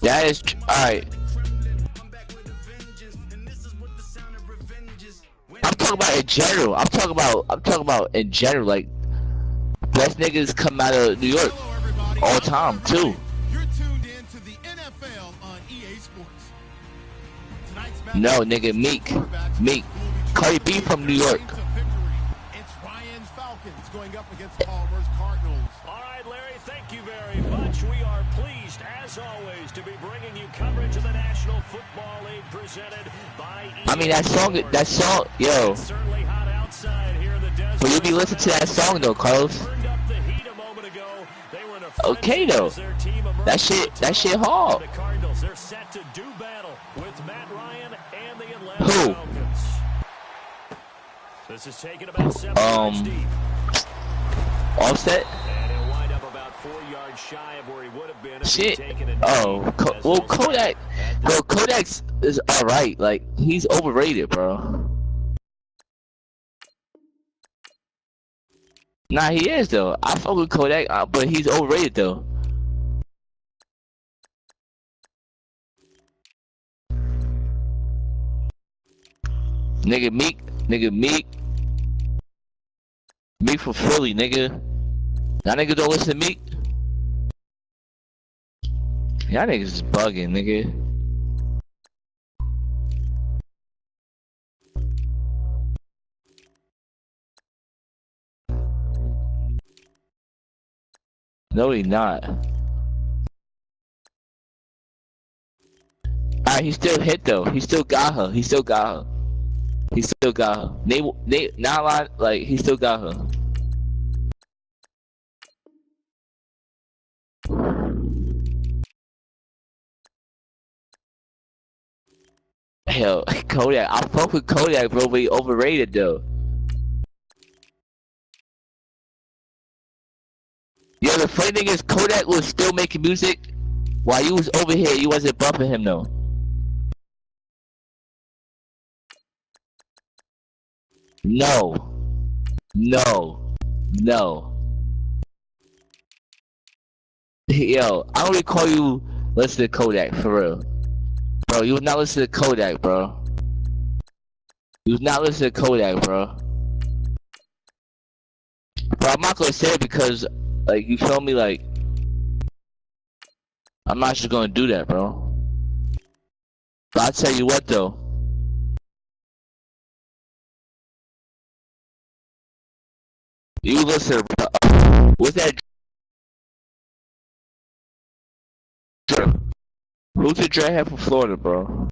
That is alright. I'm talking about in general. I'm talking about in general. Like best niggas come out of New York all the time too. You're tuned in to the NFL on EA Sports. No, nigga, Meek. Cardi B from New York. It's Ryan's Falcons going up against Palmer's Cardinals. All right, Larry, thank you very much. We are pleased, as always, to be bringing you coverage of the National Football League presented by EA I mean that song, yo. It's certainly hot outside here in the desert. But you be listening to that song though, Carlos. Turned up the heat a moment ago. They were in a Okay though. That shit hard. The Cardinals, they're set to do battle with Matt Ryan and the Atlanta Who? Falcons. This is taking about 7 yards deep. Offset? And he'll wind up about 4 yards shy of where he would have been if Shit. he'd taken it. Well, Kodak. Bro, Kodak is alright. Like, he's overrated, bro. Nah, he is, though. I fuck with Kodak, but he's overrated, though. Nigga, Meek. Meek from Philly, nigga. Y'all niggas don't listen to Meek? Y'all niggas is bugging, nigga. No, he not. Alright, he still hit though. He still got her. He still got her. They not lying, like he still got her. Hell, Kodak. I fuck with Kodak, bro, but he overrated though. Yeah, the funny thing is Kodak was still making music while you was over here. You wasn't bumping him though. No. Yo, I don't recall you listen to Kodak for real. Bro, you was not listening to Kodak, bro. You was not listening to Kodak, bro. Bro, I'm not gonna say it because, like, you feel me, like, I'm not just gonna do that, bro. But I'll tell you what, though. You listen, what's that? Who's the dreadhead from Florida, bro?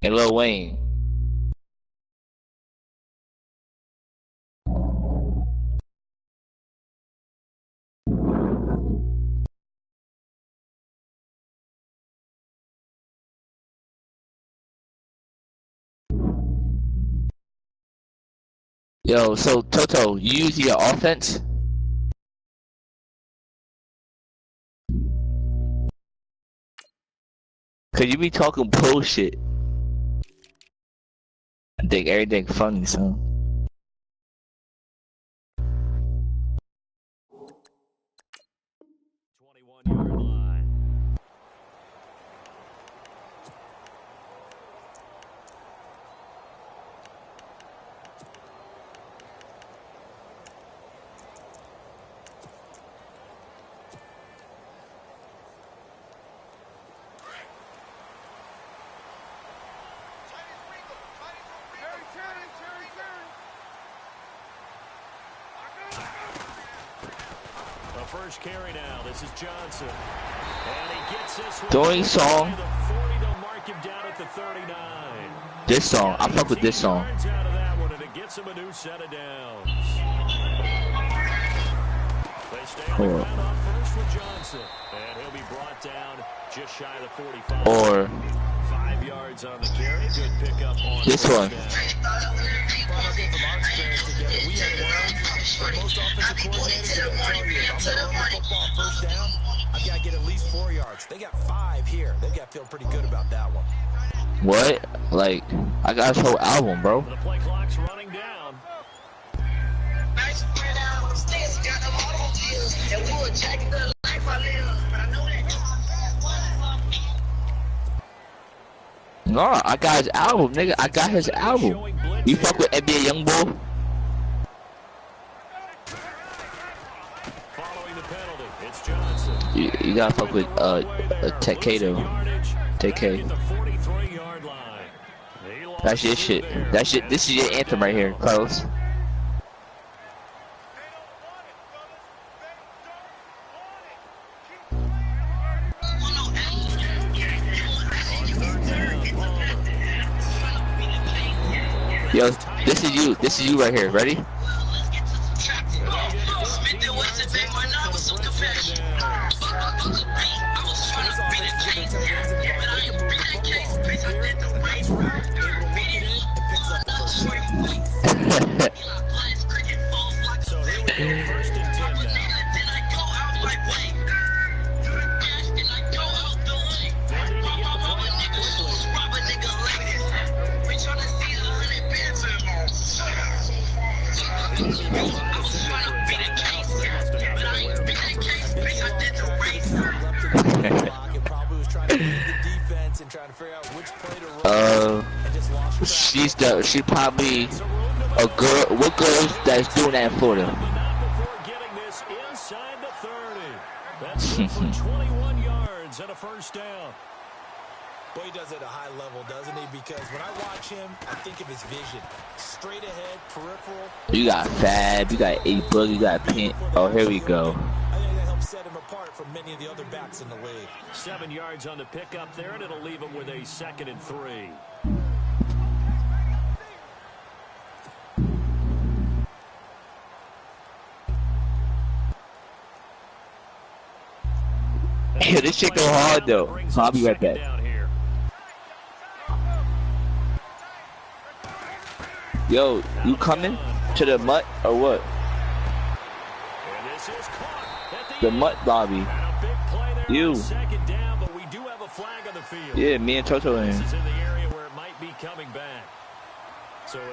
And Lil Wayne. Yo, so Toto, you use your offense? Cause you be talking bullshit. I think everything funny, son. First carry now. This is Johnson. And he gets this one. Doing song. The 40 to mark him down at the 39. This song. I fuck with this song. Out of that one, and it gets him a new set of downs. They stay on the ground on first with Johnson. And he'll be brought down just shy of the 45. Or 5 yards on the carry. Good pickup on this one. From our experience together, we have learned that most offensive coordinators are going to tell you, if I'm going to run the football first down, I've got to get at least 4 yards. They got 5 here. They've got to feel pretty good about that one. What? Like, I got his whole album, bro. The play clock's running down. Nice. No, I got his album, nigga. I got his album. You fuck with NBA Youngboy? Following the penalty, it's Johnson. You gotta fuck with Tecato. TK. That's your shit. That's shit. This is your anthem right here, Carlos. Yo, this is you. This is you right here. Ready? She's probably a girl. What girls that's doing that in Florida? That's good for 21 yards and a first down. Boy, he does it at a high level, doesn't he? Because when I watch him, I think of his vision. Straight ahead, peripheral. You got Fab, you got A-Book, you got Pink. Oh, here we go. I think that helps set him apart from many of the other backs in the league. 7 yards on the pickup there, and it'll leave him with a 2nd and 3. Yeah, this shit go hard though. So I'll be right back. Yo, you coming to the Mutt or what? The Mutt lobby. You. Yeah, me and Toto in.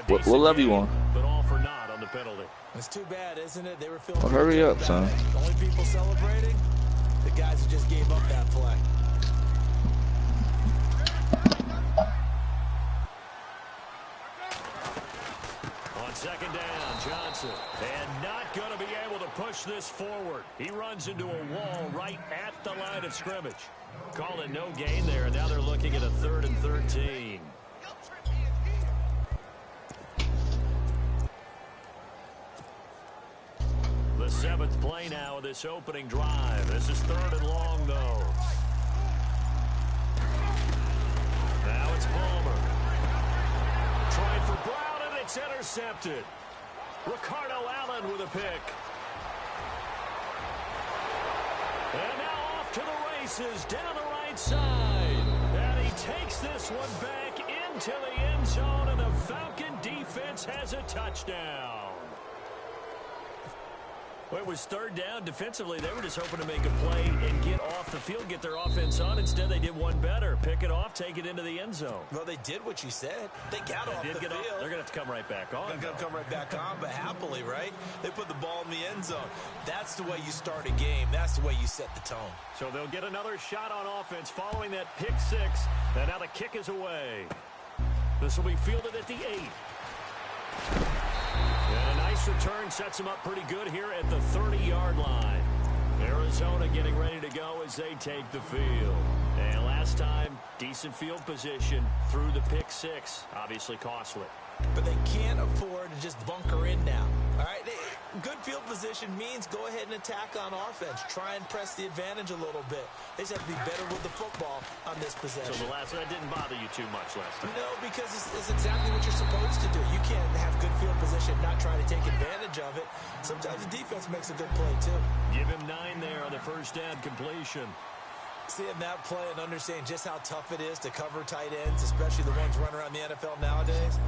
What level you on? It's too bad, isn't it? They were feeling. Well, hurry up, son. The only people celebrating, the guys who just gave up that play. On 2nd down, Johnson, and not going to be able to push this forward. He runs into a wall right at the line of scrimmage. Called it no gain there, and now they're looking at a 3rd and 13. The 7th play now of this opening drive. This is 3rd and long, though. Now it's Palmer. Trying for Brown, and it's intercepted. Ricardo Allen with a pick. And now off to the races down the right side. And he takes this one back into the end zone, and the Falcon defense has a touchdown. Well, it was 3rd down. Defensively, they were just hoping to make a play and get off the field, get their offense on. Instead, they did one better. Pick it off, take it into the end zone. Well, they did what you said. They got off the field. They're going to have to come right back on. They're going to come right back on, but happily, right? They put the ball in the end zone. That's the way you start a game. That's the way you set the tone. So they'll get another shot on offense following that pick 6. And now the kick is away. This will be fielded at the 8. And a nice return sets them up pretty good here at the 30-yard line. Arizona getting ready to go as they take the field. And last time, decent field position through the pick 6. Obviously costly. But they can't afford to just bunker in now. All right, good field position means go ahead and attack on offense. Try and press the advantage a little bit. They just have to be better with the football on this possession. So that didn't bother you too much last time? No, because it's exactly what you're supposed to do. You can't have good field position, not try to take advantage of it. Sometimes the defense makes a good play, too. Give him 9 there on the first down completion. Seeing that play and understanding just how tough it is to cover tight ends, especially the ones running around the NFL nowadays,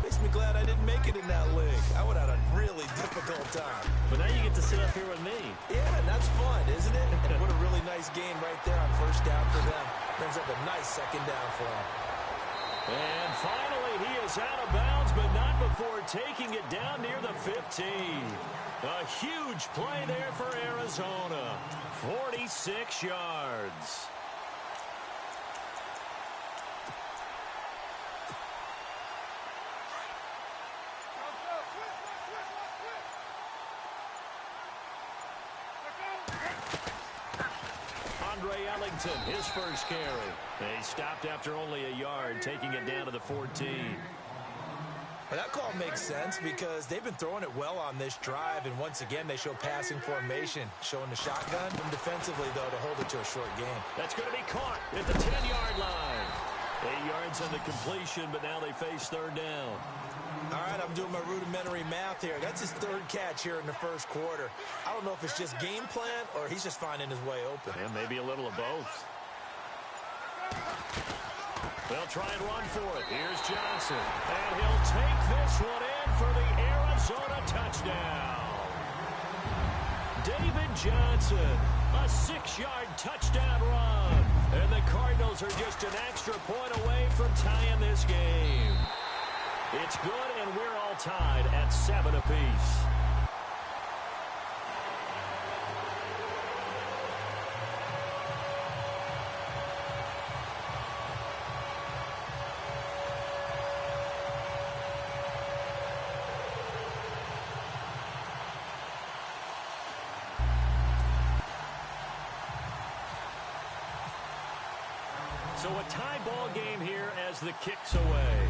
makes me glad I didn't make it in that league. I would have had a really difficult time. But now you get to sit up here with me. Yeah, and that's fun, isn't it? And what a really nice game right there on first down for them. Brings up a nice 2nd down for them. And finally, he is out of bounds, but not before taking it down near the 15. A huge play there for Arizona. 46 yards. His first carry. They stopped after only a yard, taking it down to the 14. Well, that call makes sense because they've been throwing it well on this drive, and once again, they show passing formation, showing the shotgun, and defensively, though, to hold it to a short game. That's going to be caught at the 10-yard line. 8 yards on the completion, but now they face third down. All right, I'm doing my rudimentary math here. That's his third catch here in the first quarter. I don't know if it's just game plan or he's just finding his way open. And maybe a little of both. They'll try and run for it. Here's Johnson. And he'll take this one in for the Arizona touchdown. David Johnson, a 6-yard touchdown run. And the Cardinals are just an extra point away from tying this game. It's good, and we're all tied at 7 apiece. So a tie ball game here as the kick's away.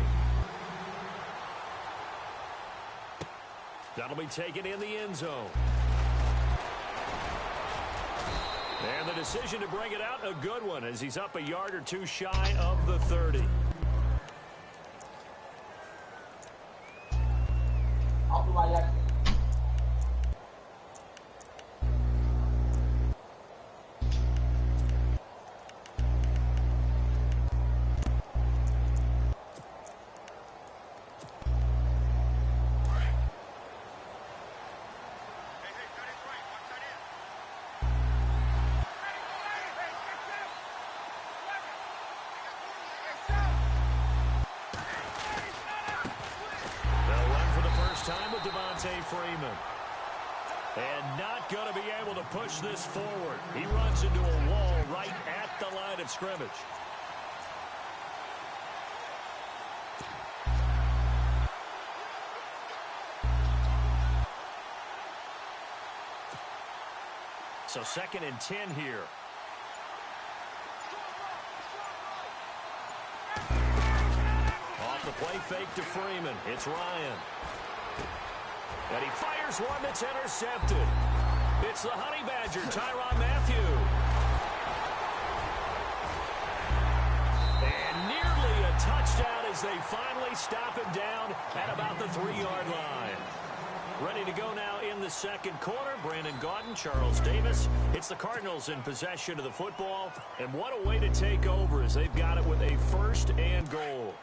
That'll be taken in the end zone. And the decision to bring it out, a good one, as he's up a yard or two shy of the 30. Freeman. And not going to be able to push this forward. He runs into a wall right at the line of scrimmage. So 2nd and 10 here. Off the play fake to Freeman. It's Ryan. And he fires one that's intercepted. It's the Honey Badger, Tyrann Mathieu. And nearly a touchdown as they finally stop him down at about the 3-yard line. Ready to go now in the second quarter. Brandon Gaudin, Charles Davis. It's the Cardinals in possession of the football. And what a way to take over as they've got it with a 1st and goal.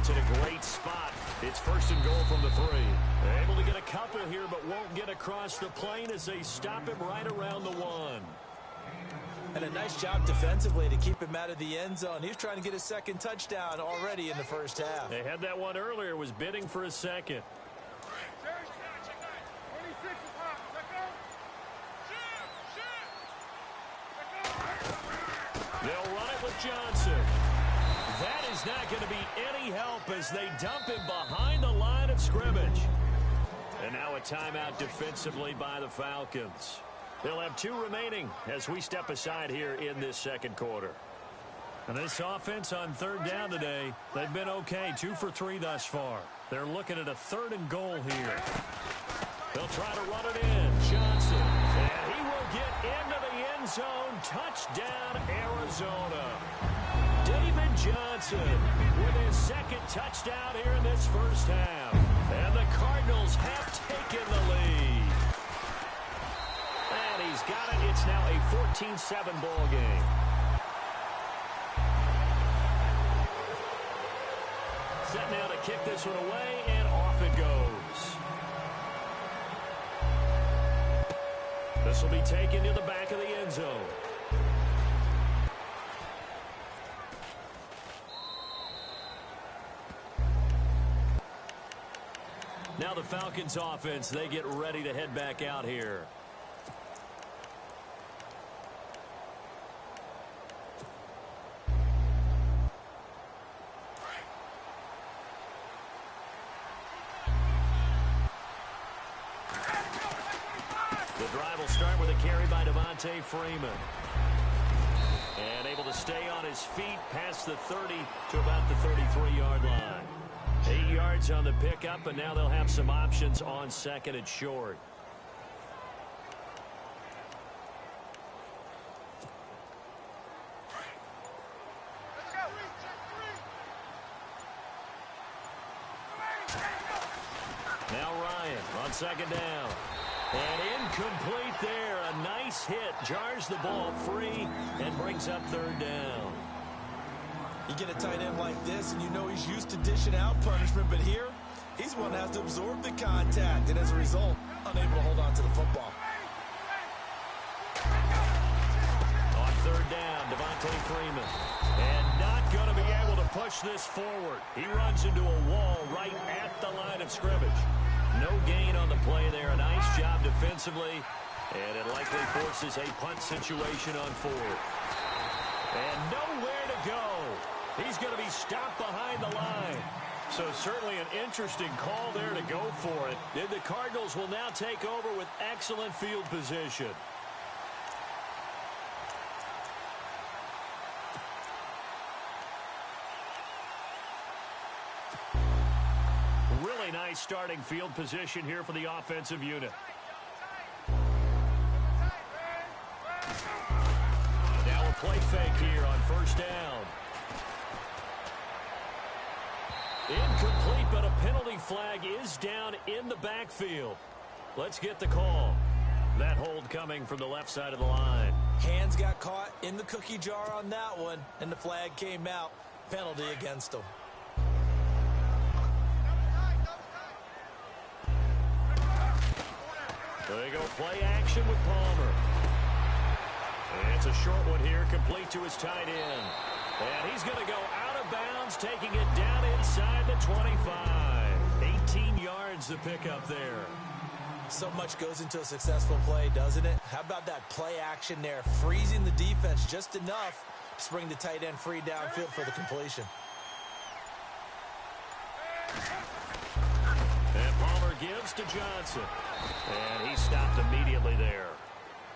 In a great spot. It's 1st and goal from the 3. They're able to get a couple here, but won't get across the plane as they stop him right around the 1. And a nice job defensively to keep him out of the end zone. He was trying to get his 2nd touchdown already in the first half. They had that one earlier, was bidding for a 2nd. They'll run it with Johnson. That is not going to be any help as they dump him behind the line of scrimmage. And now a timeout defensively by the Falcons. They'll have 2 remaining as we step aside here in this second quarter. And this offense on 3rd down today, they've been okay. 2 for 3 thus far. They're looking at a 3rd and goal here. They'll try to run it in. Johnson. And he will get into the end zone. Touchdown, Arizona. David Johnson with his 2nd touchdown here in this first half. And the Cardinals have taken the lead. And he's got it. It's now a 14-7 ball game. Set now to kick this one away, and off it goes. This will be taken to the back of the end zone. Now the Falcons offense, they get ready to head back out here. The drive will start with a carry by Devontae Freeman. And able to stay on his feet past the 30 to about the 33-yard line. 8 yards on the pickup, and now they'll have some options on second and short. Now Ryan on second down. And incomplete there. A nice hit. Jars the ball free and brings up third down. You get a tight end like this, and you know he's used to dishing out punishment, but here, he's one that has to absorb the contact, and as a result, unable to hold on to the football. On third down, Devontae Freeman. And not going to be able to push this forward. He runs into a wall right at the line of scrimmage. No gain on the play there. A nice job defensively, and it likely forces a punt situation on fourth. And nowhere to go. He's going to be stopped behind the line. So certainly an interesting call there to go for it. And the Cardinals will now take over with excellent field position. Really nice starting field position here for the offensive unit. Now a play fake here on first down. Incomplete, but a penalty flag is down in the backfield. Let's get the call. That hold coming from the left side of the line. Hands got caught in the cookie jar on that one, and the flag came out. Penalty against him. There you go, play action with Palmer. And it's a short one here, complete to his tight end. And he's going to go out of bounds, taking it down inside the 25. 18 yards to pick up there. So much goes into a successful play, doesn't it? How about that play action there, freezing the defense just enough to bring the tight end free downfield for the completion. And Palmer gives to Johnson. And he stopped immediately there.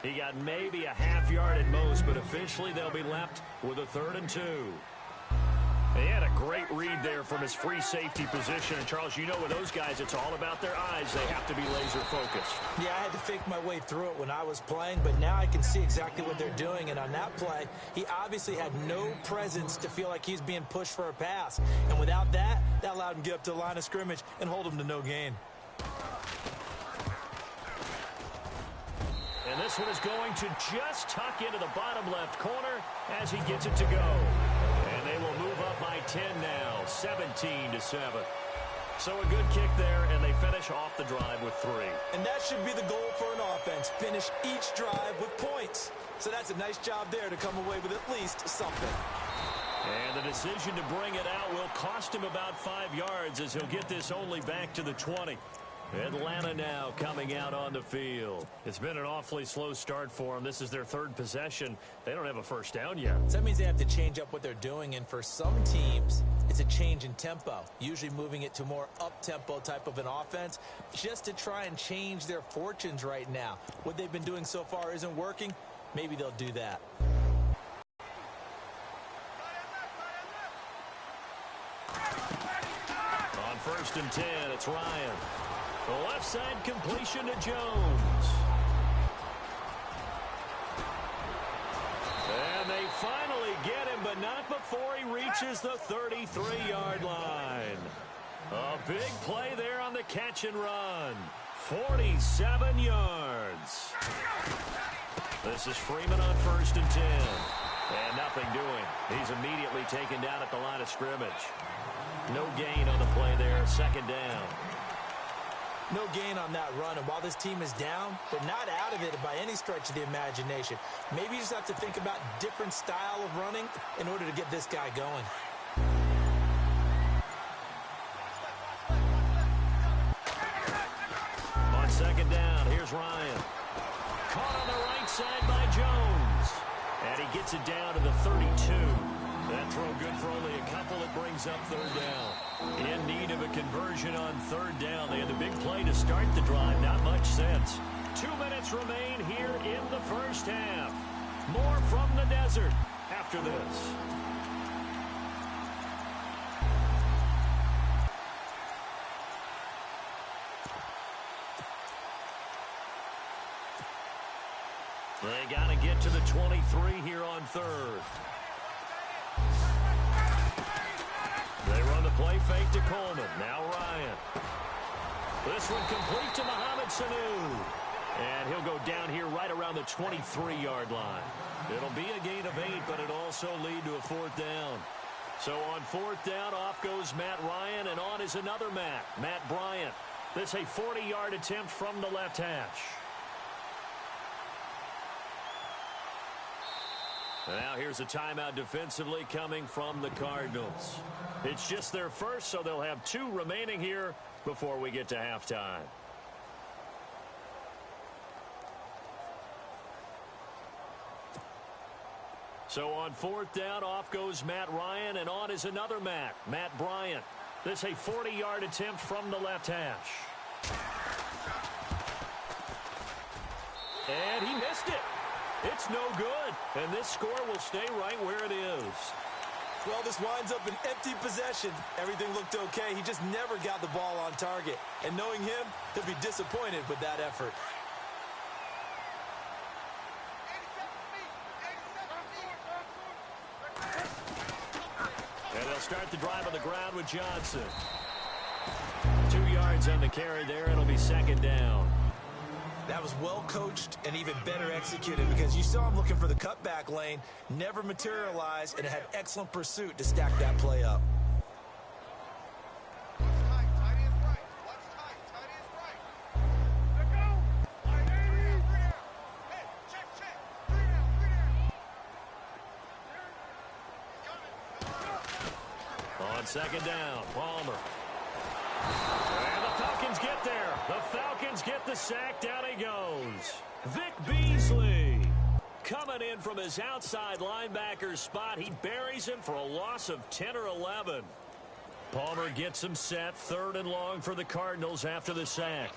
He got maybe a half yard at most, but officially they'll be left with a 3rd and 2. He had a great read there from his free safety position. And, Charles, you know with those guys, it's all about their eyes. They have to be laser focused. Yeah, I had to fake my way through it when I was playing, but now I can see exactly what they're doing. And on that play, he obviously had no presence to feel like he's being pushed for a pass. And without that, that allowed him to get up to the line of scrimmage and hold him to no gain. And this one is going to just tuck into the bottom left corner as he gets it to go. And they will move up by 10 now, 17-7. So a good kick there, and they finish off the drive with 3. And that should be the goal for an offense, finish each drive with points. So that's a nice job there to come away with at least something. And the decision to bring it out will cost him about 5 yards as he'll get this only back to the 20. Atlanta now coming out on the field. It's been an awfully slow start for them. This is their 3rd possession. They don't have a first down yet. So that means they have to change up what they're doing, and for some teams, it's a change in tempo, usually moving it to more up-tempo type of an offense just to try and change their fortunes right now. What they've been doing so far isn't working. Maybe they'll do that. On 1st and 10, it's Ryan. The left side completion to Jones. And they finally get him, but not before he reaches the 33-yard line. A big play there on the catch and run. 47 yards. This is Freeman on 1st and 10. And nothing doing. He's immediately taken down at the line of scrimmage. No gain on the play there. 2nd down. No gain on that run, and while this team is down, they're not out of it by any stretch of the imagination. Maybe you just have to think about different style of running in order to get this guy going. On second down, here's Ryan. Caught on the right side by Jones. And he gets it down to the 32. That throw good for only a couple. It brings up third down. In need of a conversion on third down. They had the big play to start the drive. Not much sense. 2 minutes remain here in the first half. More from the desert after this. They got to get to the 23 here on third. They run the play fake to Coleman. Now Ryan. This one complete to Mohamed Sanu. And he'll go down here right around the 23-yard line. It'll be a gain of 8, but it'll also lead to a fourth down. So on fourth down, off goes Matt Ryan, and on is another Matt Bryant. This a 40-yard attempt from the left hash. Now here's a timeout defensively coming from the Cardinals. It's just their first, so they'll have 2 remaining here before we get to halftime. So on fourth down, off goes Matt Ryan, and on is another Matt Bryant. This a 40-yard attempt from the left hash. And he missed it. It's no good, and this score will stay right where it is. Well, this winds up an empty possession. Everything looked okay. He just never got the ball on target. And knowing him, he'll be disappointed with that effort. And they'll start the drive on the ground with Johnson. 2 yards on the carry there. It'll be second down. That was well coached and even better executed because you saw him looking for the cutback lane, never materialized, and had excellent pursuit to stack that play up. On second down, Palmer. And the Falcons get there. The Falcons get the sack. Down he goes. Vic Beasley coming in from his outside linebacker spot. He buries him for a loss of 10 or 11. Palmer gets him set. 3rd and long for the Cardinals after the sack.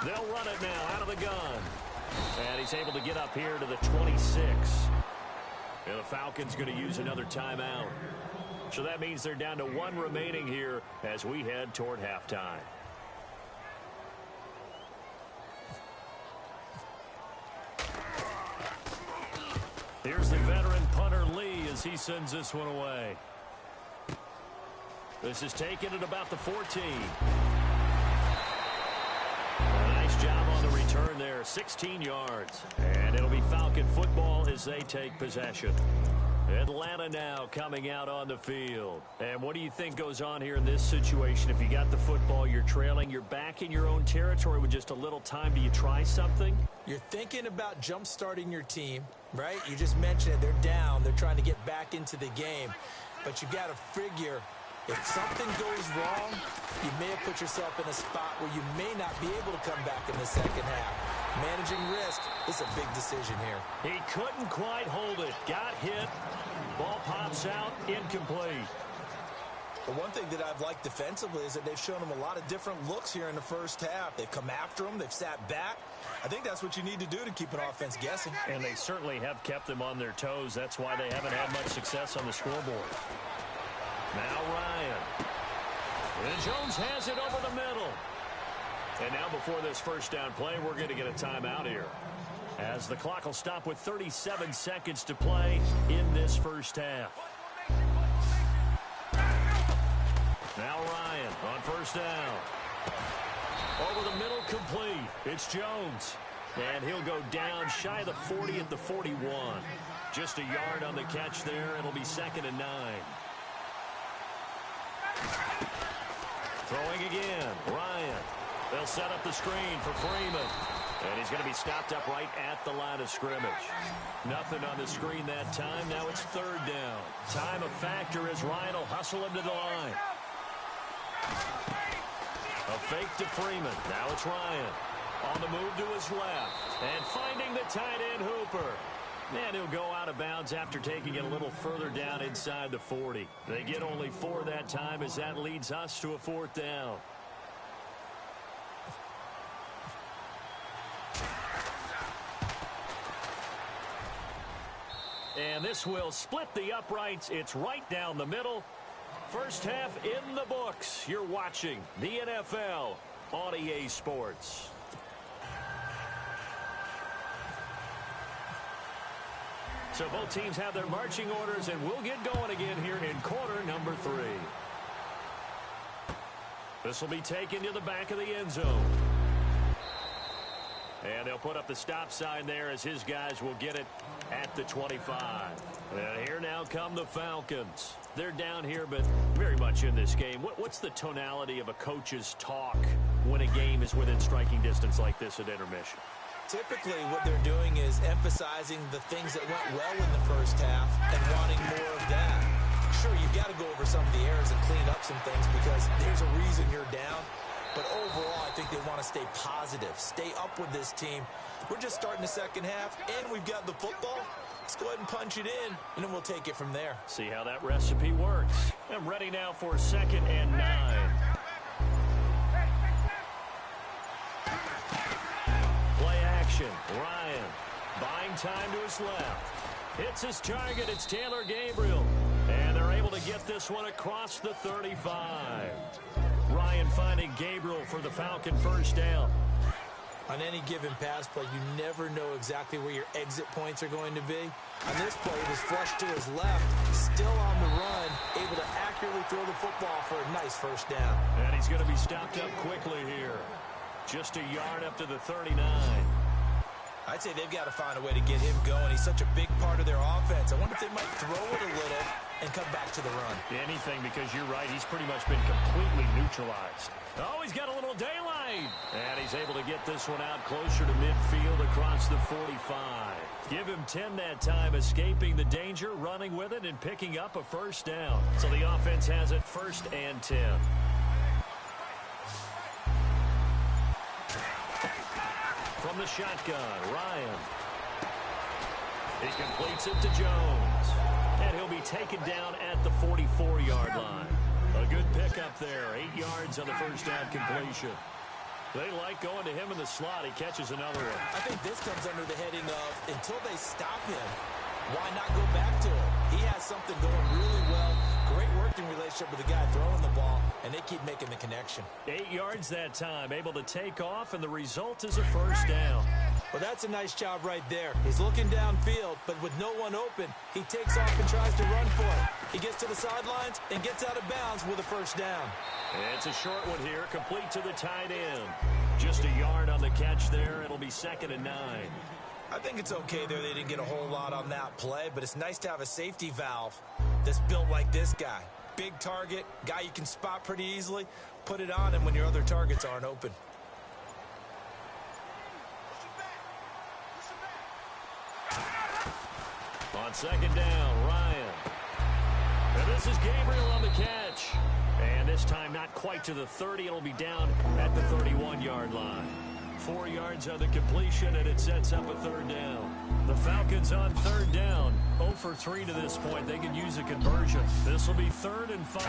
They'll run it now out of the gun. And he's able to get up here to the 26. And the Falcons going to use another timeout. So that means they're down to 1 remaining here as we head toward halftime. Here's the veteran punter Lee as he sends this one away. This is taken at about the 14. Nice job on the return there, 16 yards. And it'll be Falcon football as they take possession. Atlanta now coming out on the field. And what do you think goes on here in this situation? If you got the football, you're trailing, you're back in your own territory with just a little time. Do you try something? You're thinking about jump-starting your team, right? You just mentioned it. They're down. They're trying to get back into the game. But you got to figure if something goes wrong, you may have put yourself in a spot where you may not be able to come back in the second half. Managing risk is a big decision here. He couldn't quite hold it. Got hit. Ball pops out. Incomplete. The one thing that I've liked defensively is that they've shown him a lot of different looks here in the first half. They've come after him. They've sat back. I think that's what you need to do to keep an offense guessing. And they certainly have kept them on their toes. That's why they haven't had much success on the scoreboard. Now Ryan. And Jones has it over the middle. And now before this first down play, we're going to get a timeout here, as the clock will stop with 37 seconds to play in this first half. Now Ryan on first down. Over the middle, complete. It's Jones. And he'll go down shy of the 40 at the 41. Just a yard on the catch there. It'll be 2nd and 9. Throwing again, Ryan. They'll set up the screen for Freeman. And he's going to be stopped up right at the line of scrimmage. Nothing on the screen that time. Now it's 3rd down. Time a factor as Ryan will hustle him to the line. A fake to Freeman. Now it's Ryan. On the move to his left. And finding the tight end Hooper. And he'll go out of bounds after taking it a little further down inside the 40. They get only 4 that time as that leads us to a 4th down. And this will split the uprights. It's right down the middle. First half in the books. You're watching the NFL on EA Sports. So both teams have their marching orders, and we'll get going again here in quarter number 3. This will be taken to the back of the end zone. And they'll put up the stop sign there as his guys will get it at the 25. And here now come the Falcons. They're down here, but very much in this game. What's the tonality of a coach's talk when a game is within striking distance like this at intermission? Typically, what they're doing is emphasizing the things that went well in the first half and wanting more of that. Sure, you've got to go over some of the errors and clean up some things because there's a reason you're down. But overall, I think they want to stay positive, stay up with this team. We're just starting the second half, and we've got the football. Let's go ahead and punch it in, and then we'll take it from there. See how that recipe works. I'm ready now for 2nd and 9. Play action. Ryan buying time to his left. Hits his target. It's Taylor Gabriel. And they're able to get this one across the 35. Ryan finding Gabriel for the Falcon first down. On any given pass play, you never know exactly where your exit points are going to be. On this play, it was flushed to his left, still on the run, able to accurately throw the football for a nice first down. And he's going to be stopped up quickly here. Just a yard up to the 39. I'd say they've got to find a way to get him going. He's such a big part of their offense. I wonder if they might throw it a little and come back to the run. Anything, because you're right, he's pretty much been completely neutralized. Oh, he's got a little daylight. And he's able to get this one out closer to midfield across the 45. Give him 10 that time, escaping the danger, running with it, and picking up a first down. So the offense has it 1st and 10. From the shotgun, Ryan. He completes it to Jones. And he'll be taken down at the 44-yard line. A good pickup there. 8 yards on the first down completion. They like going to him in the slot. He catches another one. I think this comes under the heading of until they stop him, why not go back to him? He has something going really well. Great working relationship with the guy throwing the ball, and they keep making the connection. 8 yards that time, able to take off, and the result is a first down. Well, that's a nice job right there. He's looking downfield, but with no one open, he takes off and tries to run for it. He gets to the sidelines and gets out of bounds with a first down. It's a short one here, complete to the tight end. Just a yard on the catch there. It'll be 2nd and 9. I think it's okay there. They didn't get a whole lot on that play, but it's nice to have a safety valve that's built like this guy. Big target, guy you can spot pretty easily. Put it on him when your other targets aren't open. On 2nd down, Ryan. And this is Gabriel on the catch. And this time not quite to the 30. It'll be down at the 31-yard line. 4 yards on the completion, and it sets up a 3rd down. The Falcons on 3rd down. 0 for 3 to this point. They could use a conversion. This will be 3rd and 5.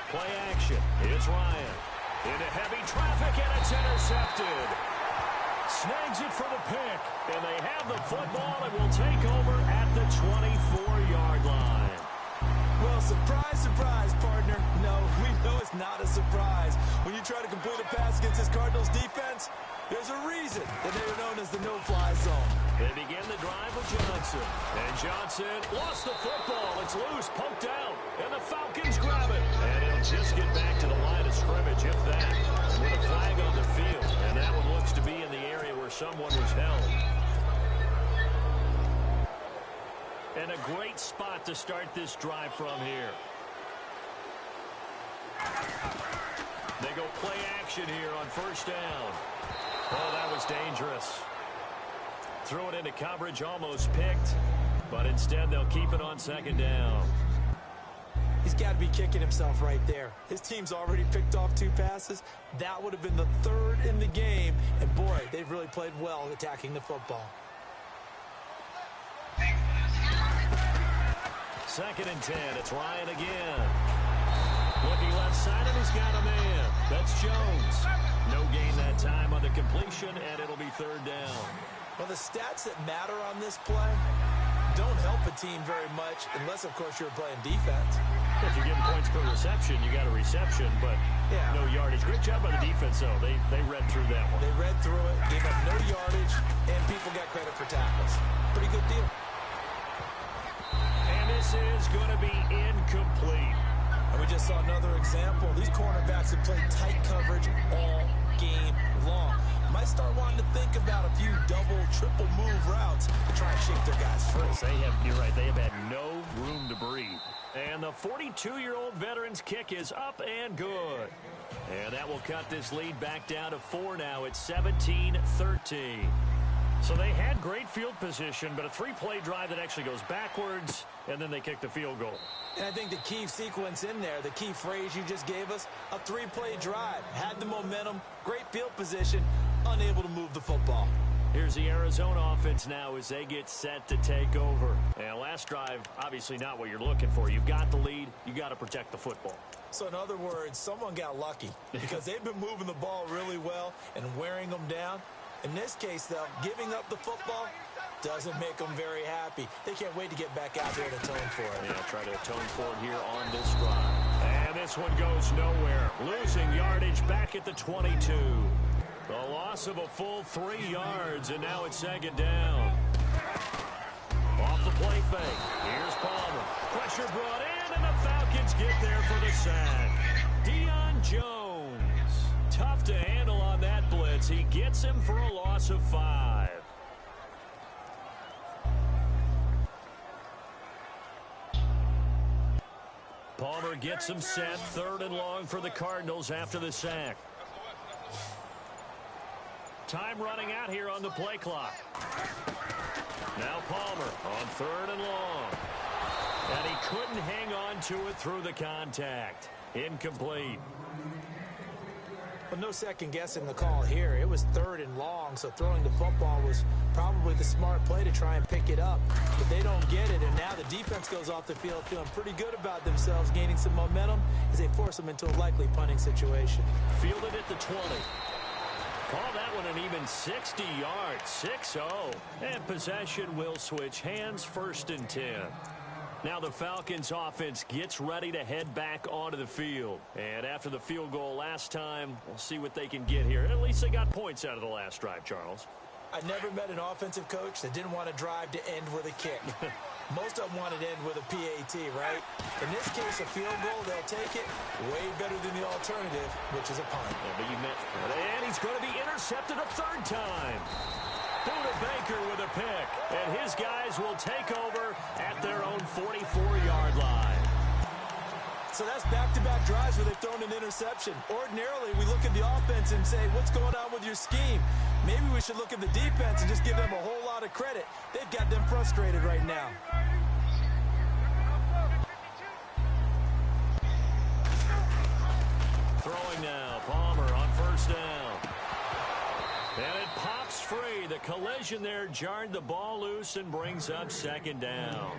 Play action. It's Ryan. Into heavy traffic, and it's intercepted. Snags it for the pick, and they have the football and will take over at the 24-yard line. Well, surprise, surprise, partner. No, we know it's not a surprise. When you try to complete a pass against this Cardinals defense, there's a reason that they are known as the no-fly zone. They begin the drive with Johnson. And Johnson lost the football. It's loose, poked out, and the Falcons grab it. And he'll just get back to the line of scrimmage, if that, with a flag on the field. And that one looks to be in the area where someone was held. And a great spot to start this drive from here. They go play action here on first down. Oh, that was dangerous. Threw it into coverage, almost picked. But instead, they'll keep it on second down. He's got to be kicking himself right there. His team's already picked off 2 passes. That would have been the 3rd in the game. And, boy, they've really played well attacking the football. 2nd and 10. It's Ryan again. Looking left side, and he's got a man. That's Jones. No gain that time on the completion, and it'll be 3rd down. Well, the stats that matter on this play don't help a team very much unless, of course, you're playing defense. If you're getting points per reception, you got a reception, but no yardage. Great job by the defense, though. They read through that one. They read through it, gave up no yardage, and people got credit for tackles. Pretty good deal. And this is going to be incomplete. And we just saw another example. These cornerbacks have played tight coverage all game long. Might start wanting to think about a few double, triple move routes to try and shake their guys free. You're right, they have had no room to breathe. And the 42-year-old veteran's kick is up and good. And that will cut this lead back down to 4 now. It's 17-13. So they had great field position, but a 3-play drive that actually goes backwards, and then they kick the field goal. And I think the key sequence in there, the key phrase you just gave us, a 3-play drive. Had the momentum, great field position, unable to move the football. Here's the Arizona offense now as they get set to take over. And last drive, obviously not what you're looking for. You've got the lead. You got to protect the football. So in other words, someone got lucky because they've been moving the ball really well and wearing them down. In this case, though, giving up the football doesn't make them very happy. They can't wait to get back out there and atone for it. Yeah, try to atone for it here on this drive. And this one goes nowhere. Losing yardage back at the 22. The loss of a full 3 yards, and now it's 2nd down. Off the play fake. Here's Palmer. Pressure brought in, and the Falcons get there for the sack. Deion Jones. Tough to handle on that blitz. He gets him for a loss of 5. Palmer gets him set. 3rd and long for the Cardinals after the sack. Time running out here on the play clock. Now Palmer on 3rd and long. And he couldn't hang on to it through the contact. Incomplete. But no second guessing the call here. It was 3rd and long, so throwing the football was probably the smart play to try and pick it up. But they don't get it, and now the defense goes off the field feeling pretty good about themselves, gaining some momentum as they force them into a likely punting situation. Fielded at the 20. Call that one an even 60 yards, 6-0. And possession will switch hands, 1st and 10. Now the Falcons offense gets ready to head back onto the field. And after the field goal last time, we'll see what they can get here. At least they got points out of the last drive, Charles. I never met an offensive coach that didn't want a drive to end with a kick. Most of them want it to end with a PAT, right? In this case, a field goal, they'll take it way better than the alternative, which is a punt. Yeah, but you meant, and he's going to be intercepted a 3rd time. Buda Baker with a pick, and his guys will take over at their own 44-yard line. So that's back-to-back drives where they've thrown an interception. Ordinarily, we look at the offense and say, what's going on with your scheme? Maybe we should look at the defense and just give them a whole lot of credit. They've got them frustrated right now. Throwing now, Palmer on 1st down. And it pops free. The collision there jarred the ball loose and brings up 2nd down.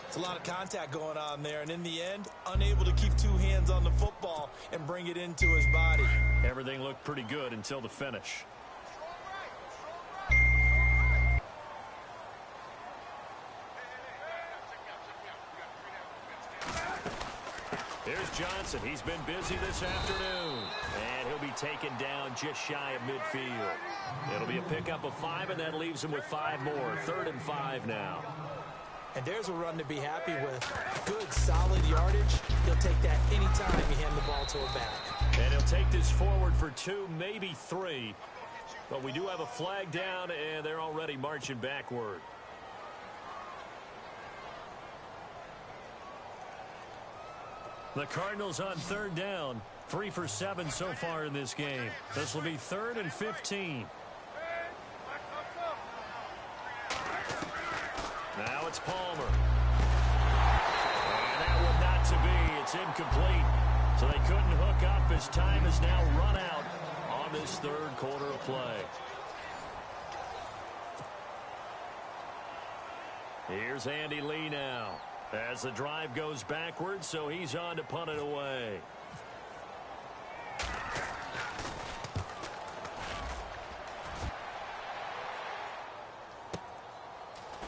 It's a lot of contact going on there, and in the end, unable to keep 2 hands on the football and bring it into his body. Everything looked pretty good until the finish. Here's Johnson. He's been busy this afternoon. And he'll be taken down just shy of midfield. It'll be a pickup of 5, and that leaves him with 5 more. 3rd and 5 now. And there's a run to be happy with. Good, solid yardage. He'll take that anytime you hand the ball to a back. And he'll take this forward for 2, maybe 3. But we do have a flag down, and they're already marching backward. The Cardinals on third down. 3 for 7 so far in this game. This will be 3rd and 15. Now it's Palmer. And that one not to be. It's incomplete. So they couldn't hook up as time is now run out on this third quarter of play. Here's Andy Lee now. As the drive goes backwards, so he's on to punt it away.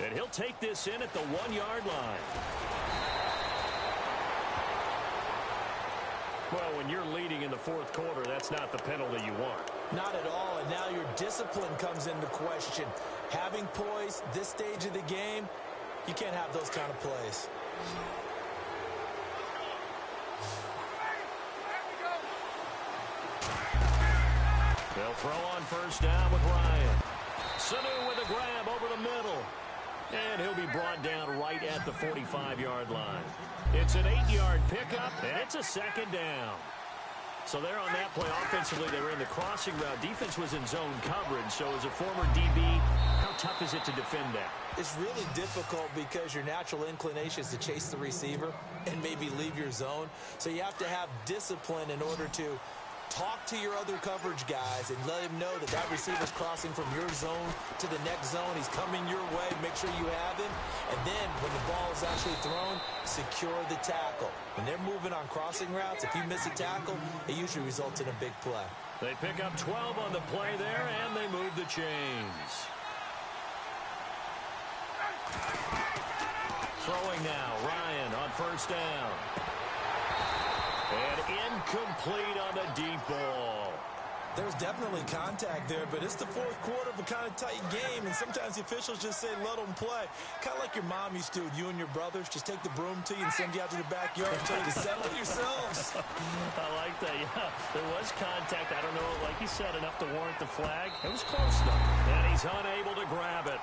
And he'll take this in at the 1-yard line. Well, when you're leading in the fourth quarter, that's not the penalty you want. Not at all, and now your discipline comes into question. Having poise this stage of the game, you can't have those kind of plays. They'll throw on first down with Ryan. Sanu with a grab over the middle. And he'll be brought down right at the 45-yard line. It's an 8-yard pickup, and it's a second down. So there on that play, offensively, they were in the crossing route. Defense was in zone coverage, so as a former DB, how tough is it to defend that? It's really difficult because your natural inclination is to chase the receiver and maybe leave your zone. So you have to have discipline in order to talk to your other coverage guys and let him know that that receiver's crossing from your zone to the next zone. He's coming your way. Make sure you have him. And then when the ball is actually thrown, secure the tackle. When they're moving on crossing routes, if you miss a tackle, it usually results in a big play. They pick up 12 on the play there, and they move the chains. Throwing now, Ryan on first down. And incomplete on the deep ball. There's definitely contact there, but it's the fourth quarter of a kind of tight game, and sometimes the officials just say, let them play. Kind of like your mom used to, you and your brothers, just take the broom to you and send you out to the backyard and tell you to settle it yourselves. I like that, yeah. There was contact. I don't know, like you said, enough to warrant the flag. It was close, though. And he's unable to grab it.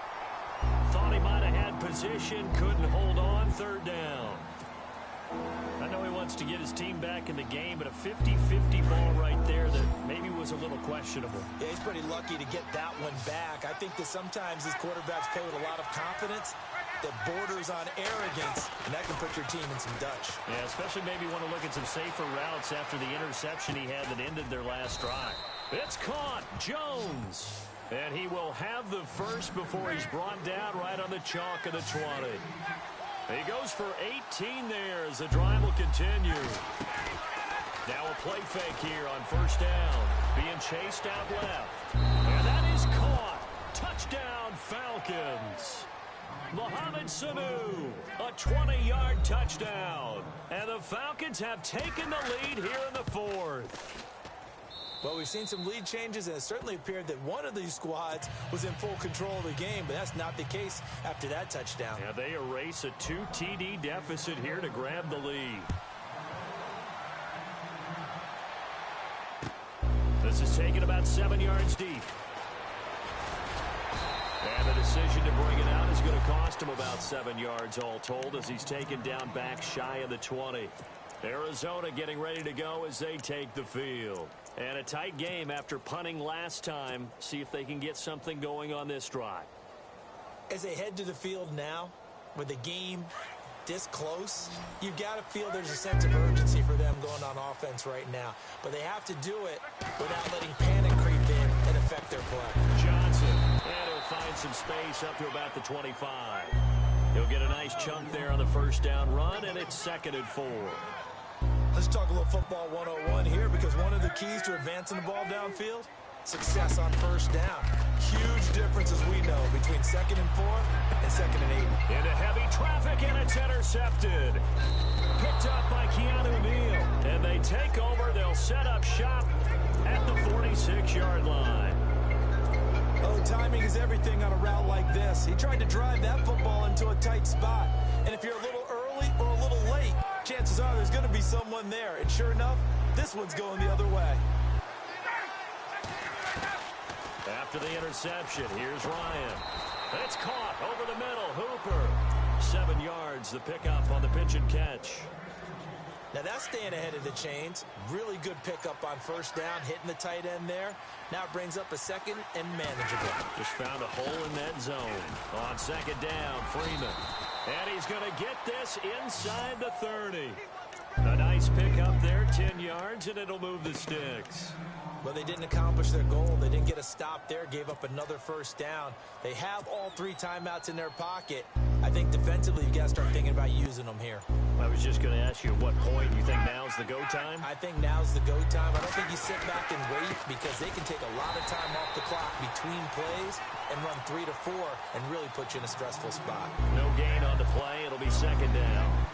Thought he might have had position, couldn't hold on, third down. I know he wants to get his team back in the game, but a 50-50 ball right there that maybe was a little questionable. Yeah, he's pretty lucky to get that one back. I think that sometimes these quarterbacks play with a lot of confidence that borders on arrogance, and that can put your team in some Dutch. Yeah, especially maybe want to look at some safer routes after the interception he had that ended their last drive. It's caught. Jones. And he will have the first before he's brought down right on the chalk of the 20. He goes for 18 there as the drive will continue. Now a play fake here on first down. Being chased out left. And that is caught. Touchdown, Falcons. Mohamed Sanu, a 20-yard touchdown. And the Falcons have taken the lead here in the fourth. Well, we've seen some lead changes, and it certainly appeared that one of these squads was in full control of the game, but that's not the case after that touchdown. Yeah, they erase a 2 TD deficit here to grab the lead. This is taken about 7 yards deep. And the decision to bring it out is going to cost him about 7 yards all told as he's taken down back shy of the 20. Arizona getting ready to go as they take the field. And a tight game after punting last time. See if they can get something going on this drive. As they head to the field now, with the game this close, you've got to feel there's a sense of urgency for them going on offense right now. But they have to do it without letting panic creep in and affect their play. Johnson, and he'll find some space up to about the 25. He'll get a nice chunk there on the first down run, and it's 2nd and 4. Let's talk a little football 101 here, because one of the keys to advancing the ball downfield, success on first down. Huge difference, as we know, between 2nd and 4 and 2nd and 8. Into heavy traffic, and it's intercepted. Picked up by Keanu Neal. And they take over. They'll set up shop at the 46-yard line. Oh, timing is everything on a route like this. He tried to drive that football into a tight spot. And if you're a little early or a little late, chances are there's going to be someone there. And sure enough, this one's going the other way. After the interception, here's Ryan. It's caught over the middle. Hooper. 7 yards, the pickup on the pitch and catch. Now that's staying ahead of the chains. Really good pickup on first down, hitting the tight end there. Now it brings up a second and manageable. Just found a hole in that zone. On second down, Freeman. And he's going to get this inside the 30. A nice pickup there, 10 yards, and it'll move the sticks. Well, they didn't accomplish their goal. They didn't get a stop there, gave up another first down. They have all 3 timeouts in their pocket. I think defensively, you got to start thinking about using them here. I was just going to ask you at what point you think now's the go time? I think now's the go time. I don't think you sit back and wait because they can take a lot of time off the clock between plays and run 3 to 4 and really put you in a stressful spot. No gain on the play. It'll be second down.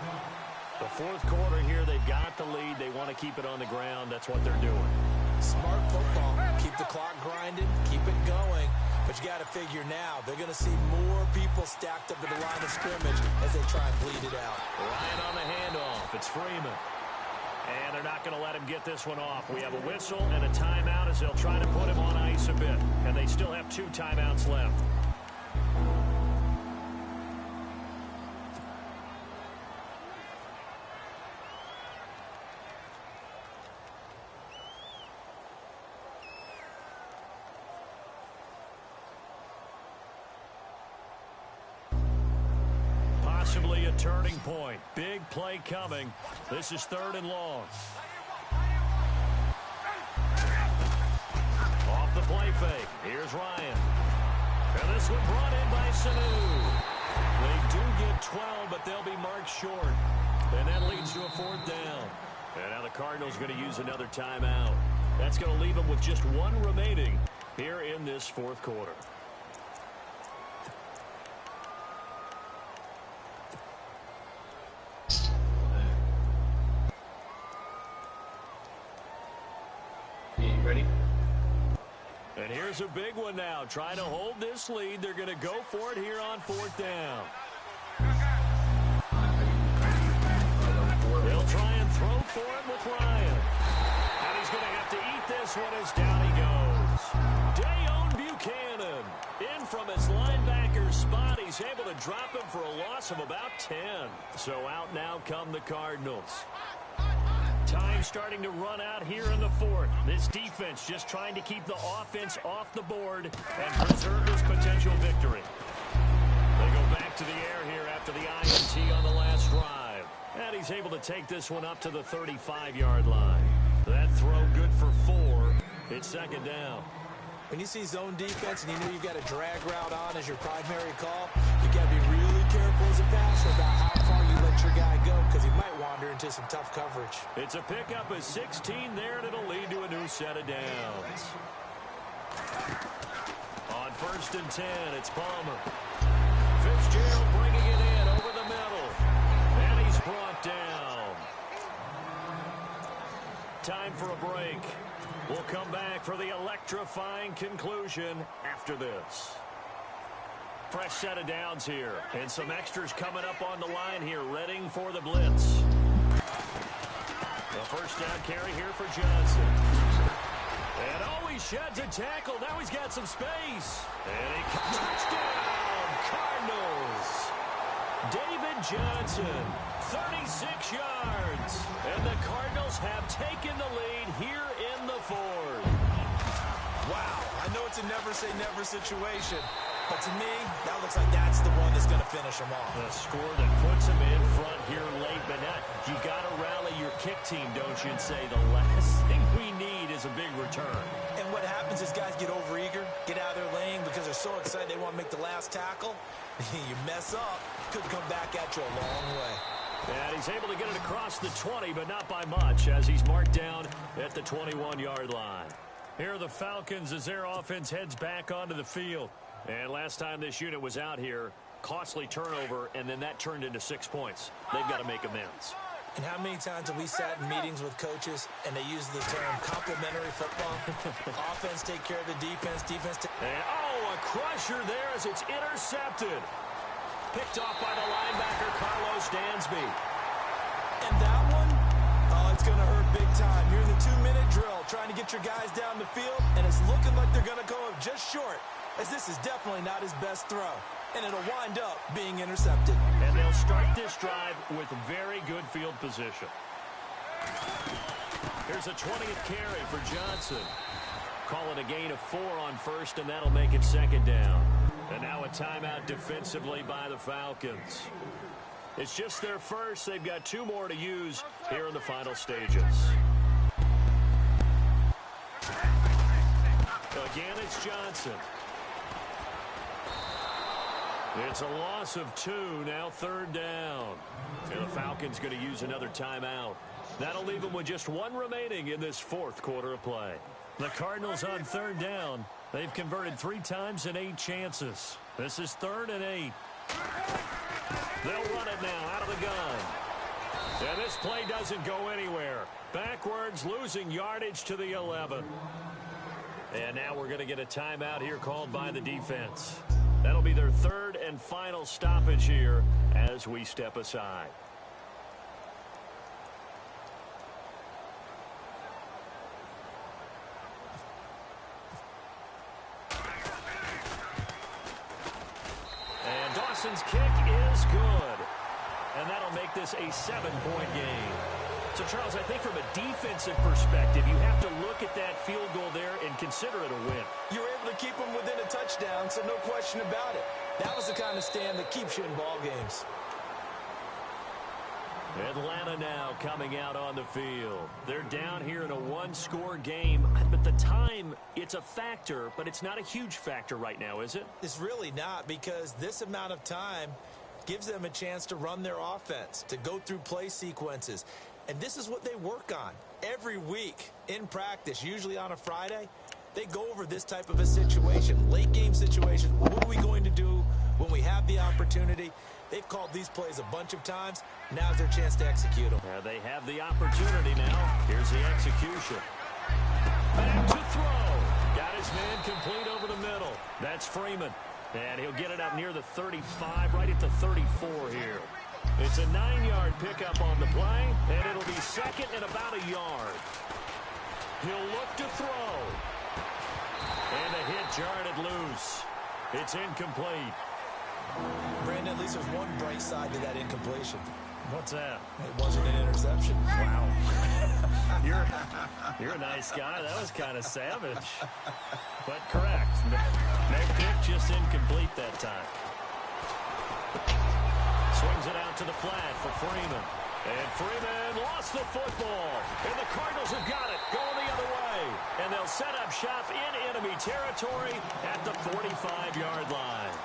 The fourth quarter here, they've got the lead. They want to keep it on the ground. That's what they're doing. Smart football. Keep the clock grinding. Keep it going. But you got to figure now, they're going to see more people stacked up at the line of scrimmage as they try and bleed it out. Ryan on the handoff. It's Freeman. And they're not going to let him get this one off. We have a whistle and a timeout as they'll try to put him on ice a bit. And they still have 2 timeouts left. Possibly a turning point. Big play coming. This is 3rd and long. Off the play fake. Here's Ryan. And this one brought in by Sanu. They do get 12, but they'll be marked short. And that leads to a 4th down. And now the Cardinals are going to use another timeout. That's going to leave them with just 1 remaining here in this 4th quarter. Ready? And here's a big one now. Trying to hold this lead. They're going to go for it here on 4th down. They'll try and throw for it with Ryan. And he's going to have to eat this one as down he goes. Dayon Buchanan in from his linebacker spot. He's able to drop him for a loss of about 10. So out now come the Cardinals. Time starting to run out here in the 4th. This defense just trying to keep the offense off the board and preserve this potential victory. They go back to the air here after the INT on the last drive. And he's able to take this one up to the 35-yard line. That throw good for 4. It's 2nd down. When you see zone defense and you know you've got a drag route on as your primary call, you got to be really careful as a passer about how far you let your guy go because he might wander into some tough coverage. It's a pickup of 16 there, and it'll lead to a new set of downs. On 1st and 10, it's Palmer. Fitzgerald bringing it in over the middle. And he's brought down. Time for a break. We'll come back for the electrifying conclusion after this. Fresh set of downs here. And some extras coming up on the line here, readying for the blitz. The first down carry here for Johnson. And oh, he sheds a tackle. Now he's got some space. And he touchdown, Cardinals. David Johnson, 36 yards. And the Cardinals have taken the lead here in the 4th. Wow, I know it's a never-say-never situation, but to me, that looks like that's the one that's going to finish them off. A score that puts them in front here late, but now you got to rally your kick team, don't you, and say the last thing we need is a big return. And what happens is guys get overeager, get out of their lane because they're so excited they want to make the last tackle. You mess up, could come back at you a long way. And he's able to get it across the 20, but not by much, as he's marked down at the 21-yard line. Here are the Falcons as their offense heads back onto the field. And last time this unit was out here, costly turnover, and then that turned into 6 points. They've got to make amends. And how many times have we sat in meetings with coaches and they use the term complementary football? Offense take care of the defense, and a crusher there as it's intercepted. Picked off by the linebacker, Carlos Dansby. And that one, oh, it's going to hurt big time. You're in the 2-minute drill. trying to get your guys down the field, and it's looking like they're going to go just short, as this is definitely not his best throw, and it'll wind up being intercepted. And they'll start this drive with very good field position. Here's a 20th carry for Johnson. Call it a gain of 4 on first, and that'll make it second down. And now a timeout defensively by the Falcons. It's just their first. They've got 2 more to use here in the final stages. Again, it's Johnson. It's a loss of 2, now third down. And the Falcons going to use another timeout. That'll leave them with just 1 remaining in this 4th quarter of play. The Cardinals on third down. They've converted 3 times in 8 chances. This is 3rd and 8. They'll run it now out of the gun. And this play doesn't go anywhere. Backwards, losing yardage to the 11. And now we're going to get a timeout here called by the defense. That'll be their 3rd and final stoppage here as we step aside. And Dawson's kick is good. And that'll make this a 7-point game. So, Charles, I think from a defensive perspective, you have to look at that field goal there and consider it a win. You were able to keep them within a touchdown, so no question about it. That was the kind of stand that keeps you in ball games. Atlanta now coming out on the field. They're down here in a 1-score game. But the time, it's a factor, but it's not a huge factor right now, is it? It's really not, because this amount of time gives them a chance to run their offense, to go through play sequences. And this is what they work on every week in practice, usually on a Friday. They go over this type of a situation, late game situation. What are we going to do when we have the opportunity? They've called these plays a bunch of times. Now's their chance to execute them. Yeah, they have the opportunity now. Here's the execution. Back to throw. Got his man complete over the middle. That's Freeman. And he'll get it up near the 35, right at the 34 here. It's a 9-yard pickup on the play, and it'll be second and about a yard. He'll look to throw. And the hit jarred it loose. It's incomplete. Brandon, at least there's one bright side to that incompletion. What's that? It wasn't an interception. Wow. You're a nice guy. That was kind of savage. But correct. No pick, just incomplete that time. Swings it out to the flat for Freeman. And Freeman lost the football. And the Cardinals have got it, going the other way. And they'll set up shop in enemy territory at the 45-yard line.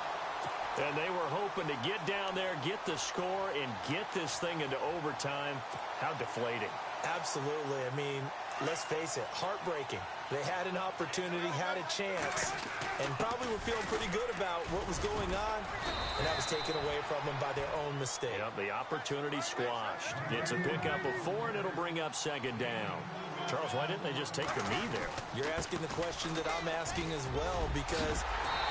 And they were hoping to get down there, get the score, and get this thing into overtime. How deflating. Absolutely. I mean, let's face it, heartbreaking. They had an opportunity, had a chance, and probably were feeling pretty good about what was going on, and that was taken away from them by their own mistake. Yep, the opportunity squashed. It's a pickup of 4, and it'll bring up second down. Charles, why didn't they just take the knee there? You're asking the question that I'm asking as well, because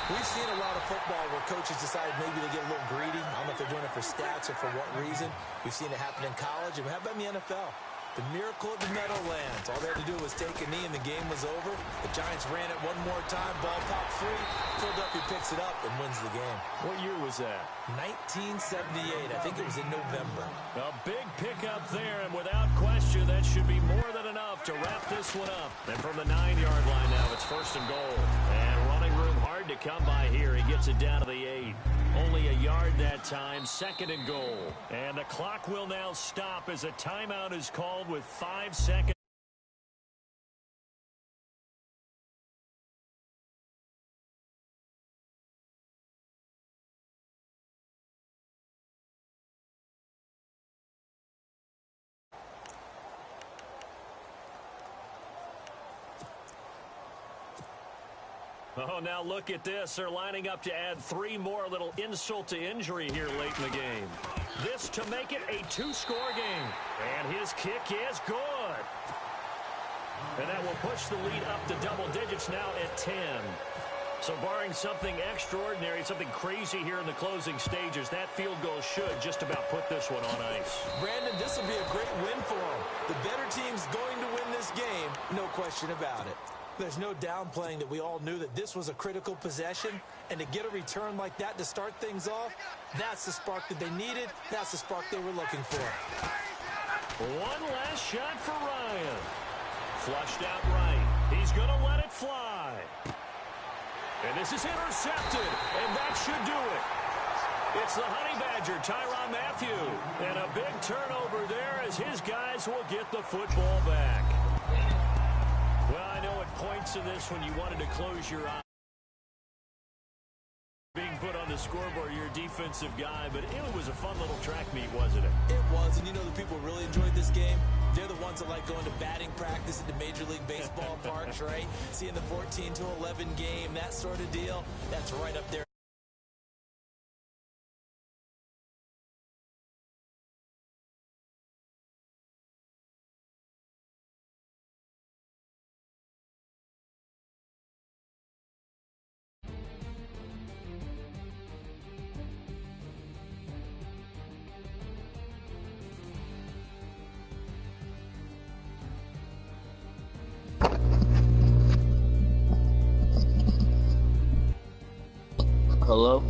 we've seen a lot of football where coaches decide maybe they get a little greedy. I don't know if they're doing it for stats or for what reason. We've seen it happen in college, and how about in the NFL? The miracle of the Meadowlands. All they had to do was take a knee, and the game was over. The Giants ran it one more time. Ball popped free. Philadelphia picks it up and wins the game. What year was that? 1978. I think it was in November. A big pickup there, and without question, that should be more than enough to wrap this one up. And from the 9-yard line now, it's 1st and goal. And running room hard to come by here. He gets it down to the 8. Only a yard that time, 2nd and goal. And the clock will now stop as a timeout is called with 5 seconds. Oh, now look at this. They're lining up to add 3 more. Little insult to injury here late in the game. This to make it a 2-score game. And his kick is good. And that will push the lead up to double digits now at 10. So barring something extraordinary, something crazy here in the closing stages, that field goal should just about put this one on ice. Brandon, this will be a great win for them. The better team's going to win this this game, no question about it. There's no downplaying that we all knew that this was a critical possession, and to get a return like that to start things off, that's the spark that they needed. That's the spark they were looking for. One last shot for Ryan. Flushed out right. He's going to let it fly. And this is intercepted, and that should do it. It's the Honey Badger, Tyrann Mathieu. And a big turnover there as his guys will get the football back. Well, I know at points in this when you wanted to close your eyes. Being put on the scoreboard, you're a defensive guy, but it was a fun little track meet, wasn't it? It was, and you know the people who really enjoyed this game? They're the ones that like going to batting practice at the Major League Baseball parks, right? Seeing the 14-11 game, that sort of deal, that's right up there. Hello?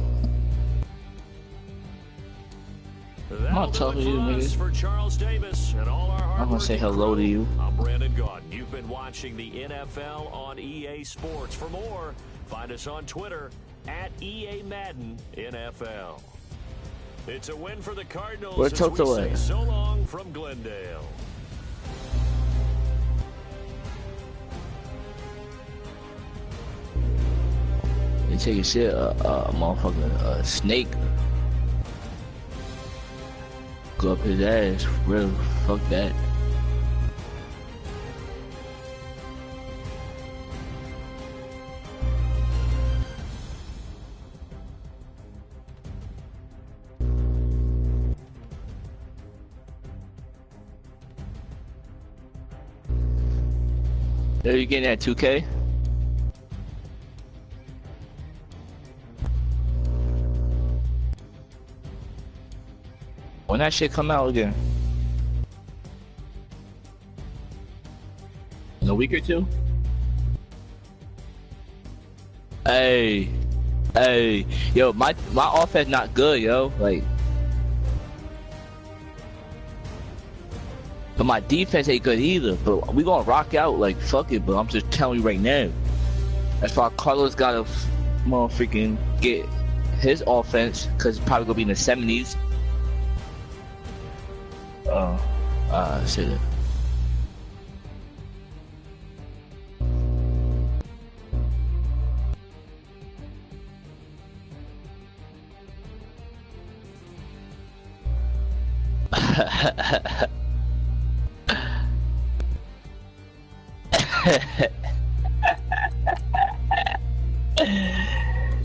I'm not talking to you, nigga. For Charles Davis and all our I'm gonna say hello to you. I'm Brandon Gaudin. You've been watching the NFL on EA Sports. For more, find us on Twitter at EA Madden NFL. It's a win for the Cardinals. Where's as we Toto say at? so long from Glendale. They take a shit, motherfucking snake. Go up his ass, real. Fuck that. Are you getting that 2K? When that shit come out again? In a week or two? Hey, yo, my offense not good, yo. Like, but my defense ain't good either. But we gonna rock out, like, fuck it. But I'm just telling you right now. That's why Carlos gotta motherfucking get his offense, cause it's probably gonna be in the 70s. Shit.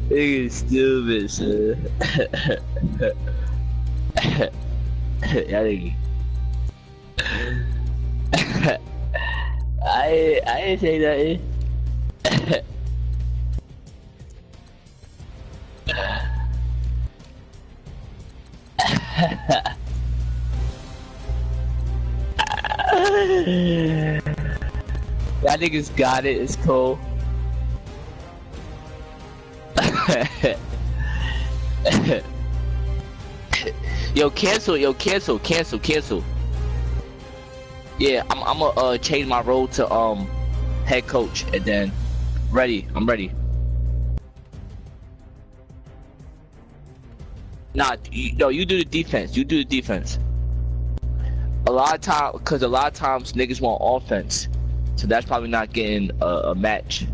Nigga stupid, son. That nigga. I didn't say nothing. Y'all niggas got it, it's cool. Yo, cancel. Yeah, I'm gonna change my role to head coach, and then I'm ready. Nah, you do the defense. You do the defense. A lot of times niggas want offense, so that's probably not getting a match.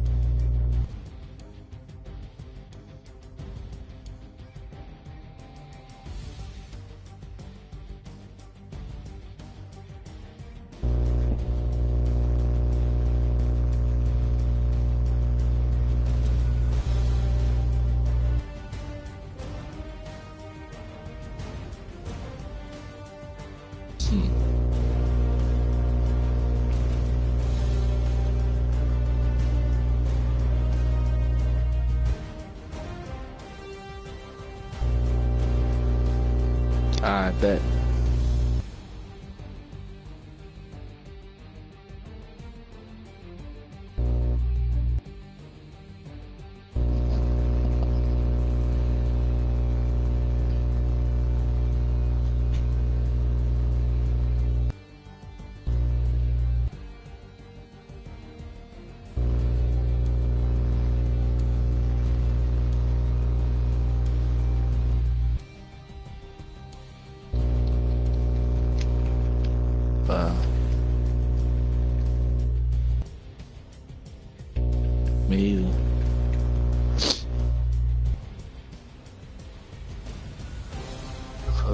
I bet.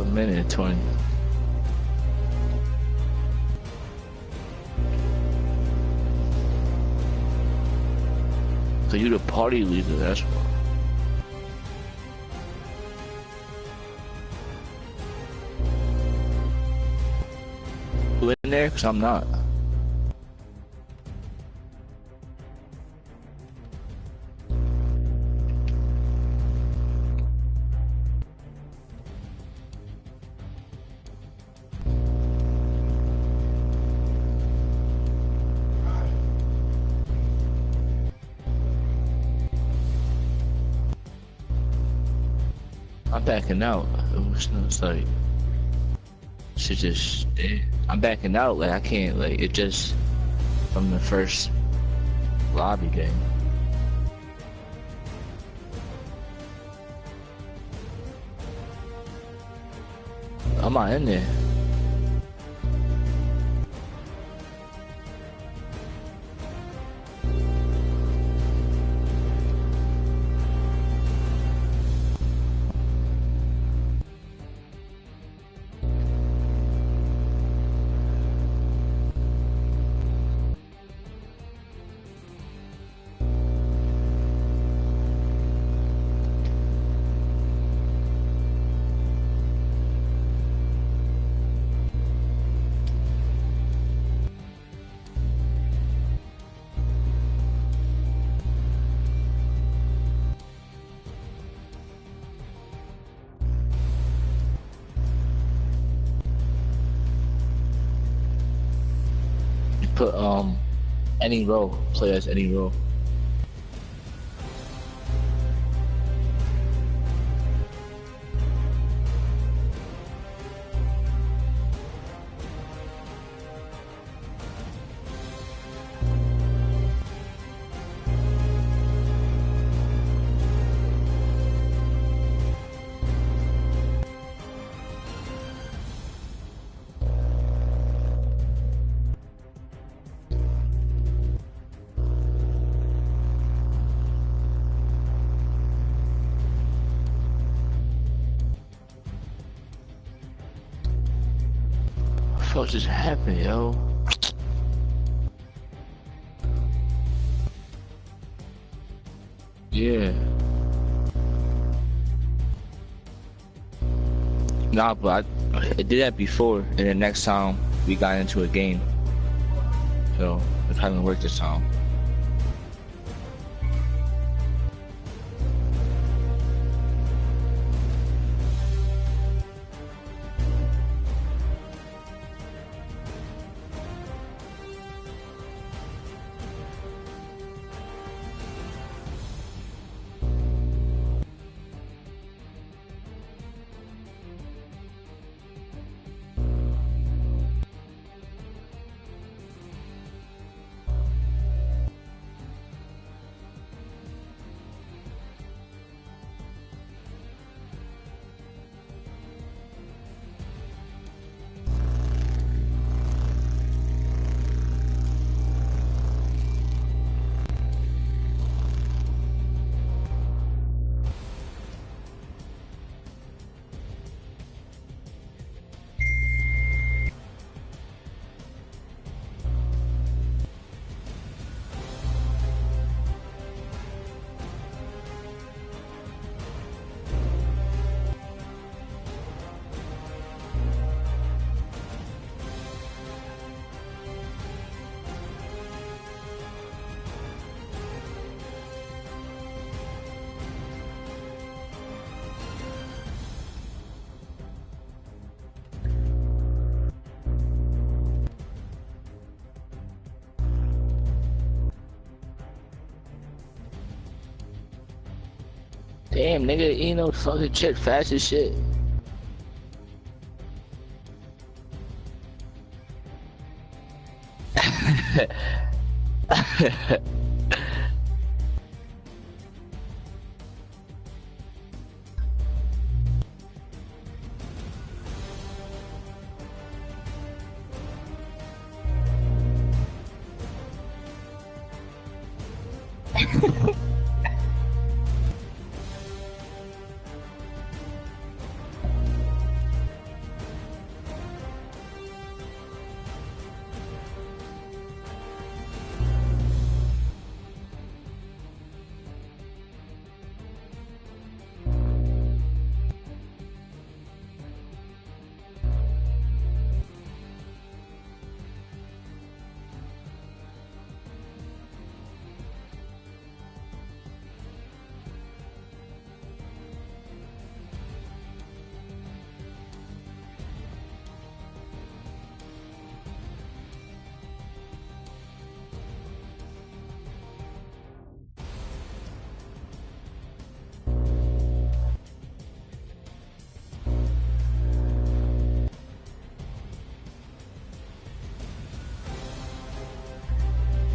minute and 20. So you the party leader, that's why. You in there? Cause I'm not. I'm backing out. It's like shit just. I'm backing out. Like I can't. Like it just from the first lobby game. I'm not in there. Put any role, play as any role. What just happened, yo? Yeah. Nah, but I did that before, and the next time we got into a game. So it hasn't worked this time. Damn, nigga, you know, fucking shit fast as shit.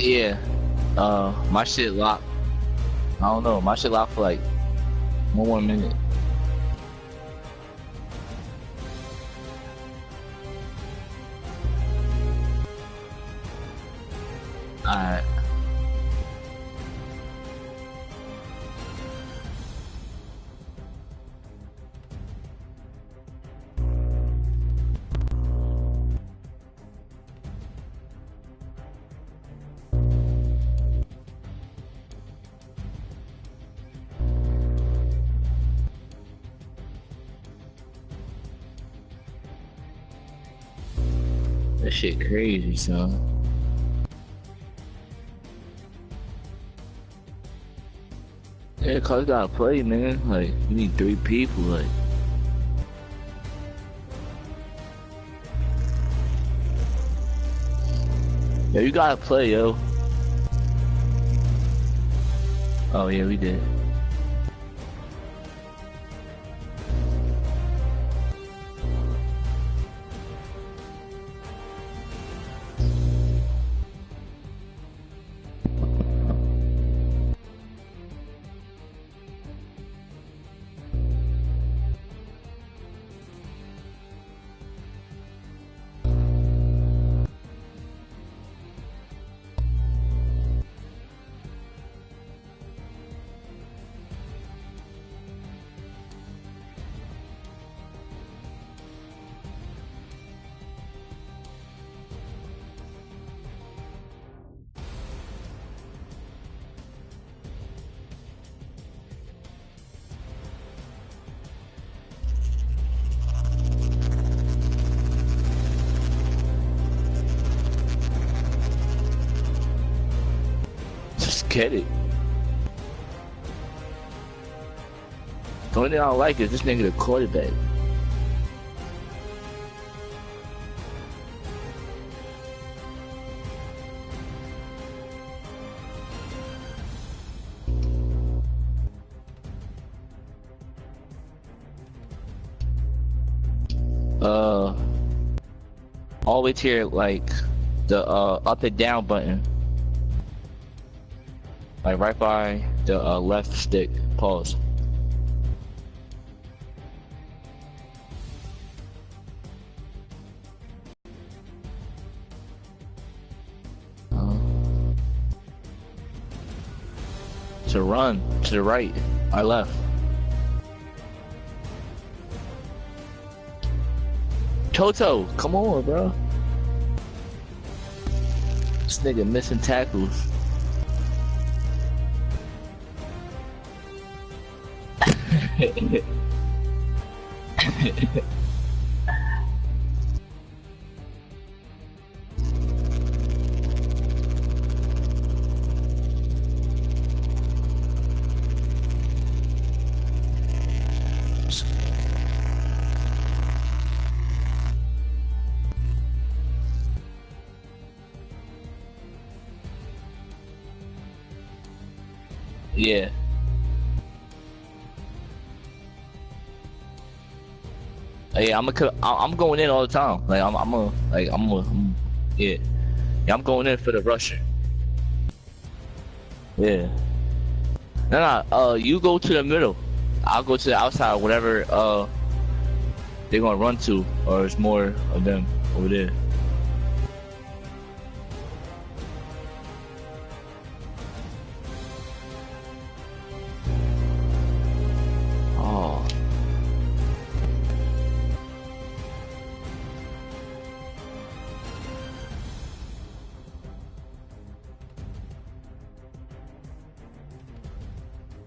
Yeah. My shit locked. I don't know. My shit locked for like 1 more minute. Alright. That shit crazy, son. Yeah, cause you gotta play, man. Like, you need 3 people, like. Yeah, you gotta play, yo. Oh yeah, we did. Just get it. The only thing I don't like is this nigga the quarterback. Always hear like the up and down button. Like right by the left stick. Pause. To run to the right, or left. Toto, come on, bro. This nigga missing tackles. Yeah. Yeah, I'm going in all the time. Like yeah. Yeah, I'm going in for the rusher. Yeah. No, you go to the middle. I'll go to the outside, whatever they're gonna run to, or it's more of them over there.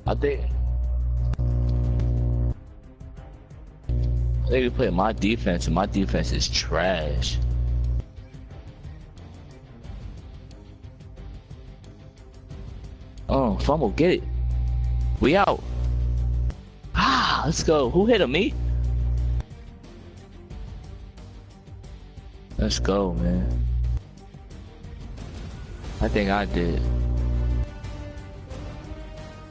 I think we play my defense, and my defense is trash. Oh, fumble, get it. We out. Ah, let's go. Who hit him? Me? Let's go, man. I think I did.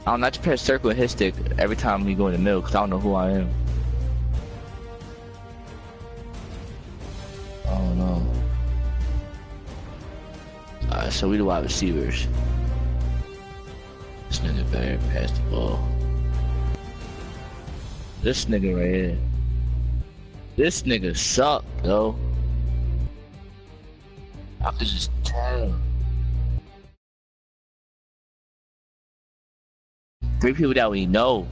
I'm not to press circle and hit stick every time we go in the middle, because I don't know who I am. Oh no. So we do wide receivers. This nigga better pass the ball. This nigga right here. This nigga suck, yo. I could just tell. 3 people that we know.